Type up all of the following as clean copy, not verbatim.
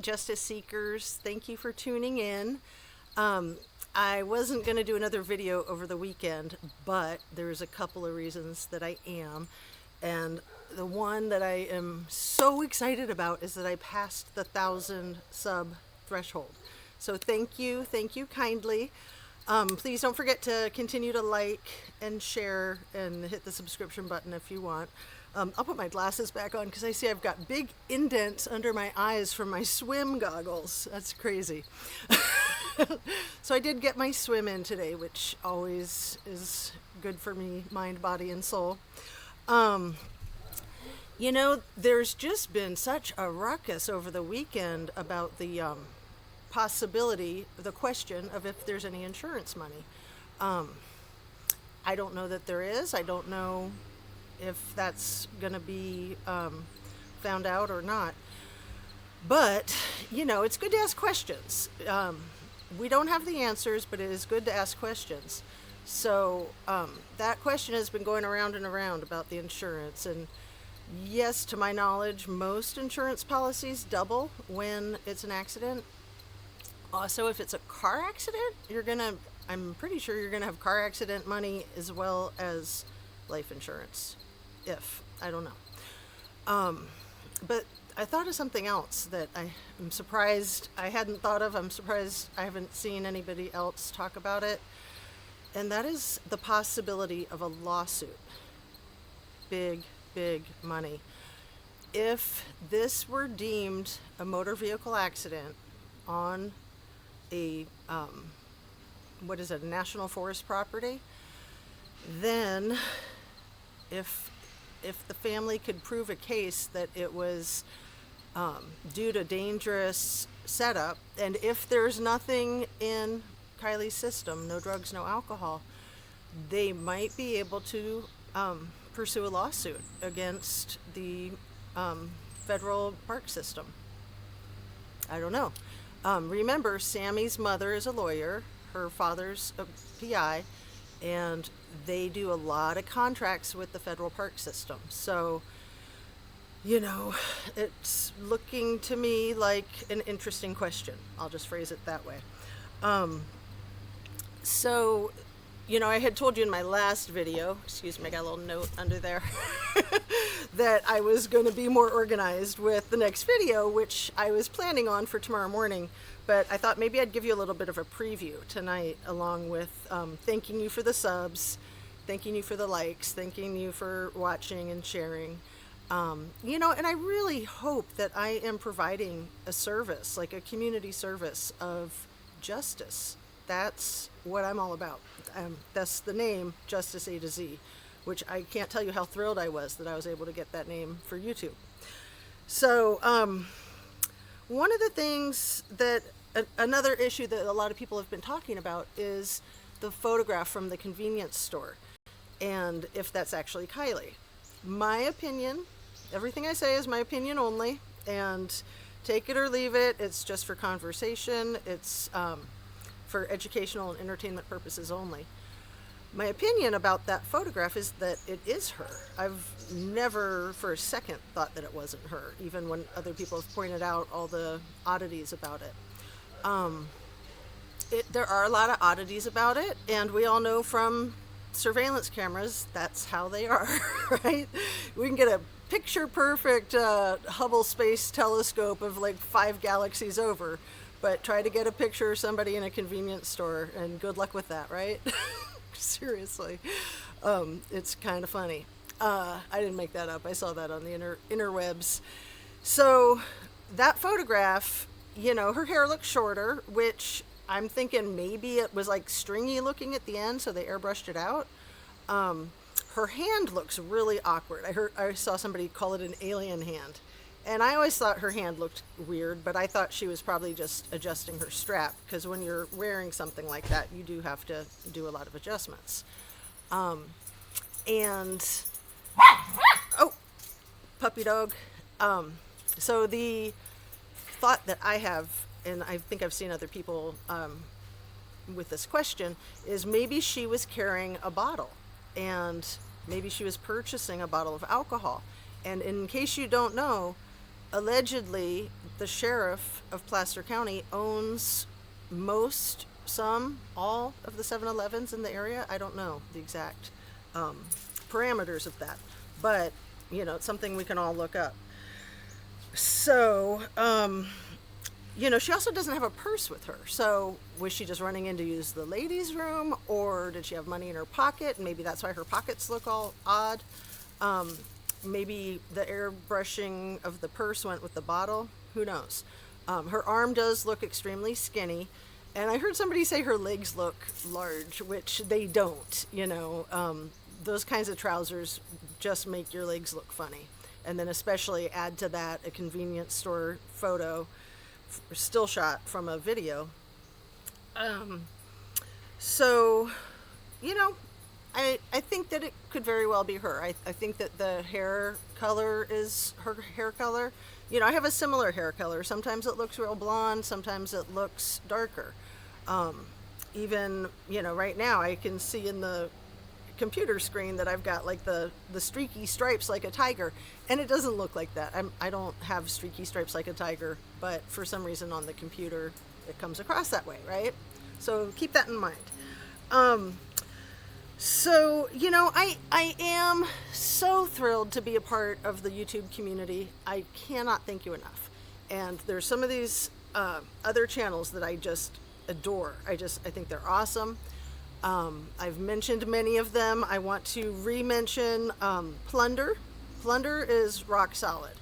Justice Seekers. Thank you for tuning in. I wasn't going to do another video over the weekend, but there's a couple of reasons that I am. And the one that I am so excited about is that I passed the 1,000 sub threshold. So thank you kindly. Please don't forget to continue to like and share and hit the subscription button if you want. I'll put my glasses back on because I see I've got big indents under my eyes from my swim goggles. That's crazy. So I did get my swim in today, which always is good for me, mind, body, and soul. There's just been such a ruckus over the weekend about the the question of if there's any insurance money. I don't know that there is. I don't know if that's going to be found out or not. But, it's good to ask questions. We don't have the answers, but it is good to ask questions. So that question has been going around and around about the insurance. And yes, to my knowledge, most insurance policies double when it's an accident. Also, if it's a car accident, I'm pretty sure you're going to have car accident money as well as life insurance. I don't know. But I thought of something else that I'm surprised I hadn't thought of. I'm surprised I haven't seen anybody else talk about it. And that is the possibility of a lawsuit. Big money. If this were deemed a motor vehicle accident on a, national forest property, then if the family could prove a case that it was due to dangerous setup, and if there's nothing in Kylie's system, no drugs, no alcohol, they might be able to pursue a lawsuit against the federal park system. I don't know. Remember, Sammy's mother is a lawyer, her father's a PI, and they do a lot of contracts with the federal park system. So, it's looking to me like an interesting question. I'll just phrase it that way. I had told you in my last video, excuse me, I got a little note under there, that I was going to be more organized with the next video, which I was planning on for tomorrow morning. But I thought maybe I'd give you a little bit of a preview tonight, along with thanking you for the subs, thanking you for the likes, thanking you for watching and sharing. And I really hope that I am providing a service, like a community service of justice. That's what I'm all about. That's the name, Justice A to Z, which I can't tell you how thrilled I was that I was able to get that name for YouTube. So, one of the things another issue that a lot of people have been talking about is the photograph from the convenience store, and if that's actually Kylie. My opinion, everything I say is my opinion only, and take it or leave it. It's just for conversation. It's for educational and entertainment purposes only. My opinion about that photograph is that it is her. I've never for a second thought that it wasn't her, even when other people have pointed out all the oddities about it. There are a lot of oddities about it, and we all know from surveillance cameras that's how they are, right? We can get a picture-perfect Hubble Space Telescope of like 5 galaxies over, but try to get a picture of somebody in a convenience store, and good luck with that, right? Seriously. It's kind of funny. I didn't make that up. I saw that on the interwebs. So that photograph, her hair looks shorter, which I'm thinking maybe it was like stringy looking at the end, so they airbrushed it out. Her hand looks really awkward. I saw somebody call it an alien hand. And I always thought her hand looked weird, but I thought she was probably just adjusting her strap, because when you're wearing something like that, you do have to do a lot of adjustments. Oh, puppy dog. So the thought that I have, and I think I've seen other people with this question, is maybe she was carrying a bottle, and maybe she was purchasing a bottle of alcohol. And in case you don't know, allegedly the sheriff of Placer County owns all of the 7-Elevens in the area. I don't know the exact parameters of that, but it's something we can all look up. So, she also doesn't have a purse with her. So was she just running in to use the ladies' room, or did she have money in her pocket? Maybe that's why her pockets look all odd. Maybe the airbrushing of the purse went with the bottle. Who knows? Her arm does look extremely skinny. And I heard somebody say her legs look large, which they don't. Those kinds of trousers just make your legs look funny. And then especially add to that a convenience store photo, still shot from a video. So, I think that it could very well be her. I think that the hair color is her hair color. I have a similar hair color. Sometimes it looks real blonde, sometimes it looks darker. Even, right now I can see in the computer screen that I've got like the streaky stripes like a tiger, and it doesn't look like that. I don't have streaky stripes like a tiger, but for some reason on the computer it comes across that way, right? So keep that in mind. So, I am so thrilled to be a part of the YouTube community. I cannot thank you enough. And there's some of these other channels that I just adore. I think they're awesome. I've mentioned many of them. I want to re-mention Plunder. Plunder is rock solid.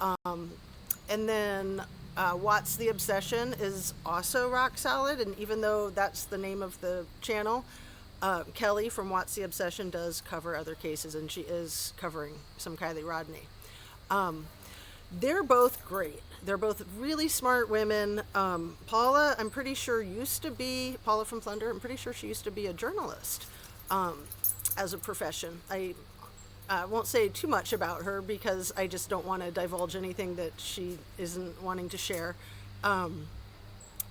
And then What's the Obsession is also rock solid. And even though that's the name of the channel, Kelly from What's the Obsession does cover other cases, and she is covering some Kylie Rodney. They're both great. They're both really smart women. Paula, I'm pretty sure Paula from Plunder, I'm pretty sure she used to be a journalist as a profession. I won't say too much about her because I just don't want to divulge anything that she isn't wanting to share. And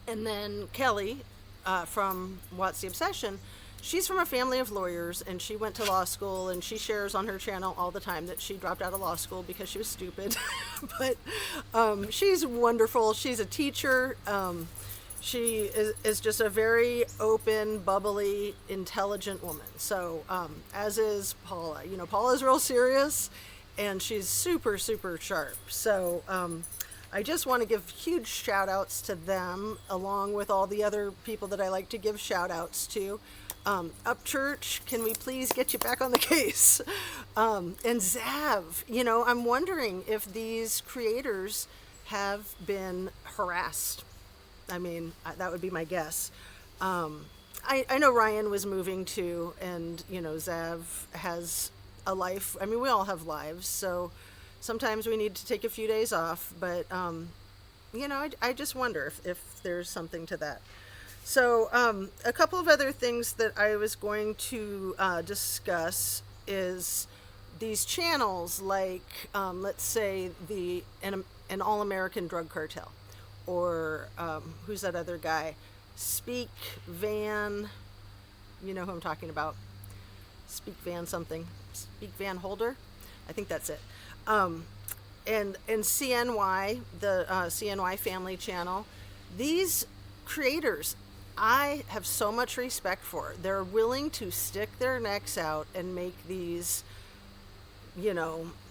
then Kelly from What's the Obsession, she's from a family of lawyers, and she went to law school, and she shares on her channel all the time that she dropped out of law school because she was stupid. But she's wonderful. She's a teacher. She is just a very open, bubbly, intelligent woman. So as is Paula. Paula's real serious, and she's super, super sharp. So I just want to give huge shout outs to them, along with all the other people that I like to give shout outs to. Upchurch, can we please get you back on the case? And Zav, I'm wondering if these creators have been harassed. I mean, that would be my guess. I know Ryan was moving too, and, Zav has a life. I mean, we all have lives, so sometimes we need to take a few days off, but, I just wonder if there's something to that. So a couple of other things that I was going to discuss is these channels like, let's say, an All-American Drug Cartel, or who's that other guy? Speak Van, you know who I'm talking about. Speak Van something. Speak Van Holder? I think that's it. And CNY, the CNY Family Channel, these creators I have so much respect for. They're willing to stick their necks out and make these,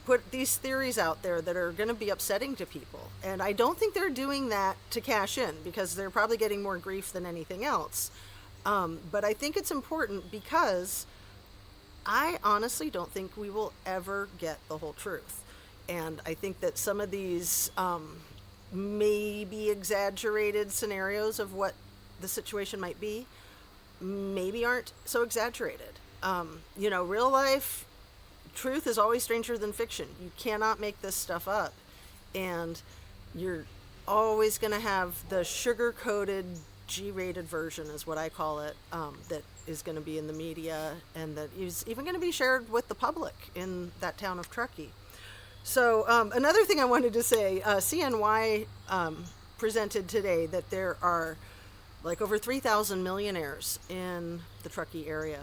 put these theories out there that are going to be upsetting to people. And I don't think they're doing that to cash in, because they're probably getting more grief than anything else. But I think it's important because I honestly don't think we will ever get the whole truth. And I think that some of these maybe exaggerated scenarios of what the situation might be maybe aren't so exaggerated. Real life truth is always stranger than fiction. You cannot make this stuff up, and you're always going to have the sugar-coated G-rated version, is what I call it, that is going to be in the media, and that is even going to be shared with the public in that town of Truckee. So another thing I wanted to say, CNY presented today that there are like over 3,000 millionaires in the Truckee area.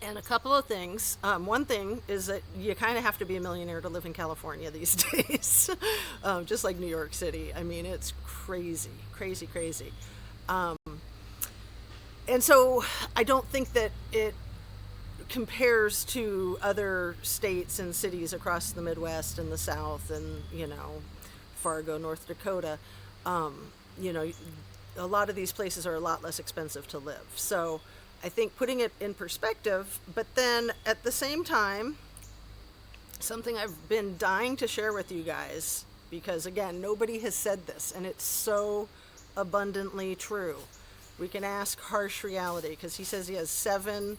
And a couple of things. One thing is that you kind of have to be a millionaire to live in California these days, just like New York City. I mean, it's crazy, crazy, crazy. And so I don't think that it compares to other states and cities across the Midwest and the South and, Fargo, North Dakota. You know, a lot of these places are a lot less expensive to live. So I think putting it in perspective, but then at the same time, something I've been dying to share with you guys, because again, nobody has said this, and it's so abundantly true. We can ask harsh reality, because he says he has 7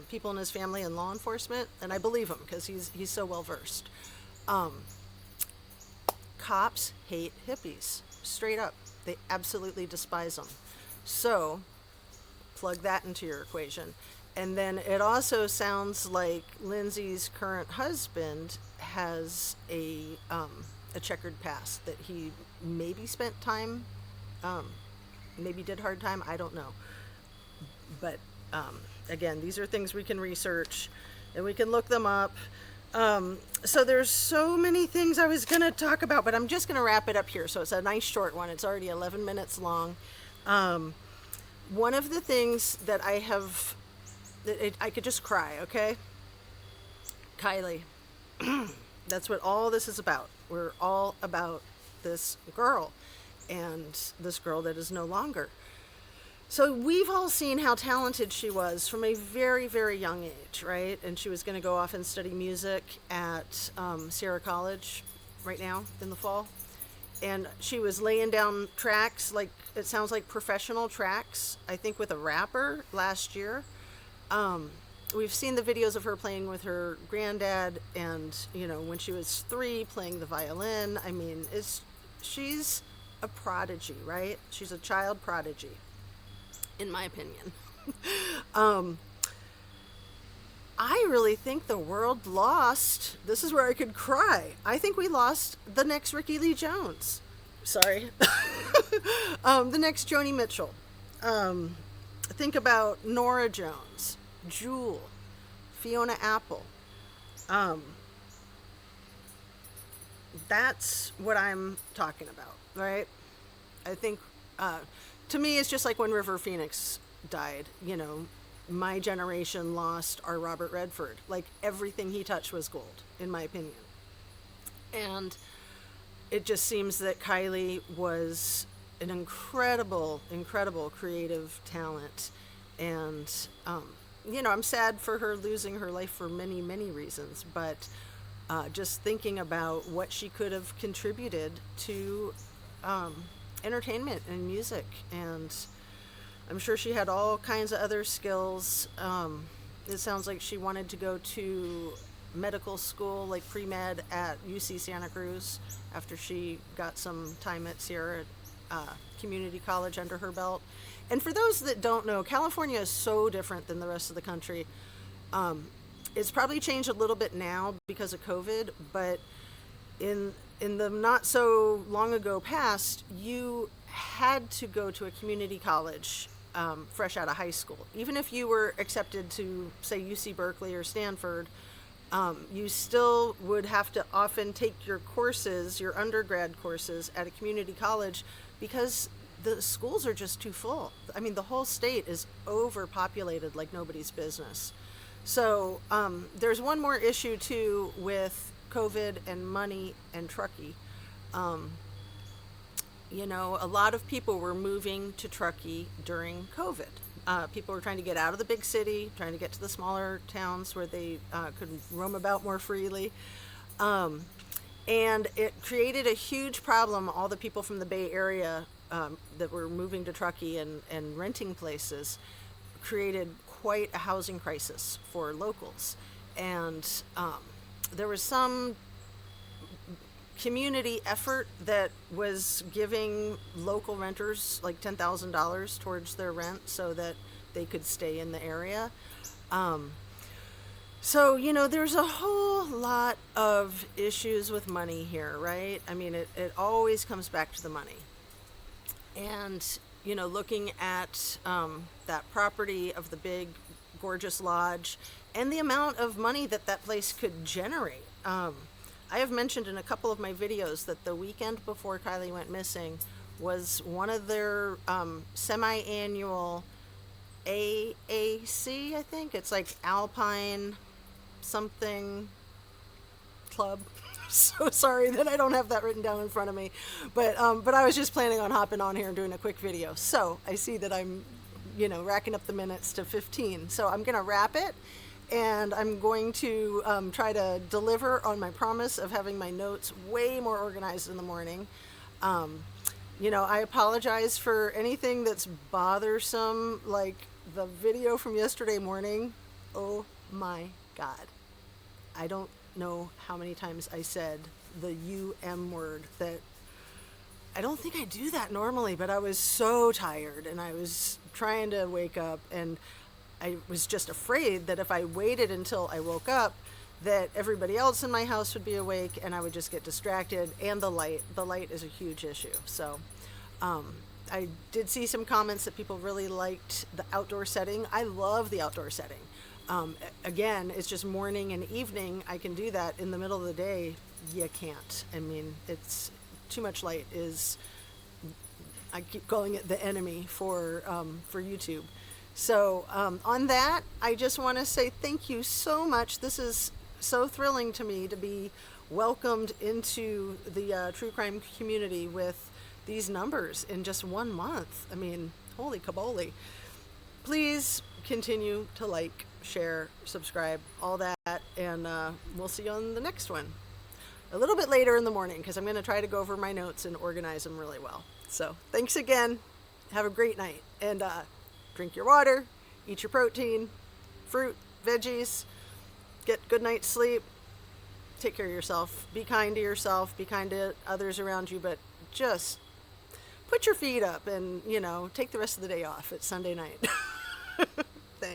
people in his family in law enforcement, and I believe him because he's so well versed. Cops hate hippies, straight up. They absolutely despise them. So plug that into your equation. And then it also sounds like Lindsay's current husband has a checkered past, that he maybe spent time, maybe did hard time, I don't know. But again, these are things we can research and we can look them up. So there's so many things I was going to talk about, but I'm just going to wrap it up here. So it's a nice short one. It's already 11 minutes long. One of the things that I have, I could just cry, okay? Kylie. That's what all this is about. We're all about this girl, and this girl that is no longer. So we've all seen how talented she was from a very, very young age, right? And she was going to go off and study music at Sierra College right now in the fall. And she was laying down tracks, like it sounds like professional tracks, I think with a rapper last year. We've seen the videos of her playing with her granddad, and when she was 3 playing the violin. I mean, she's a prodigy, right? She's a child prodigy, in my opinion. I really think the world lost, this is where I could cry, I think we lost the next Ricky Lee Jones. Sorry. The next Joni Mitchell. Think about Nora Jones, Jewel, Fiona Apple. That's what I'm talking about, right? I think, to me, it's just like when River Phoenix died. My generation lost our Robert Redford. Like, everything he touched was gold, in my opinion. And it just seems that Kylie was an incredible, incredible creative talent. And, I'm sad for her losing her life for many, many reasons. But just thinking about what she could have contributed to entertainment and music, and I'm sure she had all kinds of other skills. It sounds like she wanted to go to medical school, like pre-med at UC Santa Cruz, after she got some time at Sierra Community College under her belt. And for those that don't know, California is so different than the rest of the country. It's probably changed a little bit now because of COVID, but in the not so long ago past, you had to go to a community college fresh out of high school. Even if you were accepted to, say, UC Berkeley or Stanford, you still would have to often take your courses, your undergrad courses, at a community college, because the schools are just too full. I mean, the whole state is overpopulated like nobody's business. So there's one more issue, too, with COVID and money and Truckee. A lot of people were moving to Truckee during COVID. People were trying to get out of the big city, trying to get to the smaller towns where they could roam about more freely. And it created a huge problem. All the people from the Bay Area that were moving to Truckee and renting places created quite a housing crisis for locals. And there was some community effort that was giving local renters like $10,000 towards their rent so that they could stay in the area. So, there's a whole lot of issues with money here, right? I mean, it always comes back to the money. And, looking at that property of the big gorgeous lodge, and the amount of money that that place could generate. I have mentioned in a couple of my videos that the weekend before Kylie went missing was one of their semi-annual AAC, I think. It's like Alpine something club. So sorry that I don't have that written down in front of me. But I was just planning on hopping on here and doing a quick video. So I see that I'm, racking up the minutes to 15. So I'm going to wrap it. And I'm going to try to deliver on my promise of having my notes way more organized in the morning. I apologize for anything that's bothersome, like the video from yesterday morning. Oh my God. I don't know how many times I said the word that I don't think I do that normally, but I was so tired and I was trying to wake up, and I was just afraid that if I waited until I woke up, that everybody else in my house would be awake and I would just get distracted. And the light is a huge issue. So I did see some comments that people really liked the outdoor setting. I love the outdoor setting. Again, it's just morning and evening. I can do that. In the middle of the day, you can't. I mean, it's too much light is, I keep calling it the enemy for YouTube. So on that, I just want to say thank you so much. This is so thrilling to me to be welcomed into the true crime community with these numbers in just 1 month. I mean, holy kaboli. Please continue to like, share, subscribe, all that, and we'll see you on the next one. A little bit later in the morning, because I'm going to try to go over my notes and organize them really well. So thanks again. Have a great night. And drink your water, eat your protein, fruit, veggies, get good night's sleep, take care of yourself, be kind to yourself, be kind to others around you, but just put your feet up and, take the rest of the day off. It's Sunday night.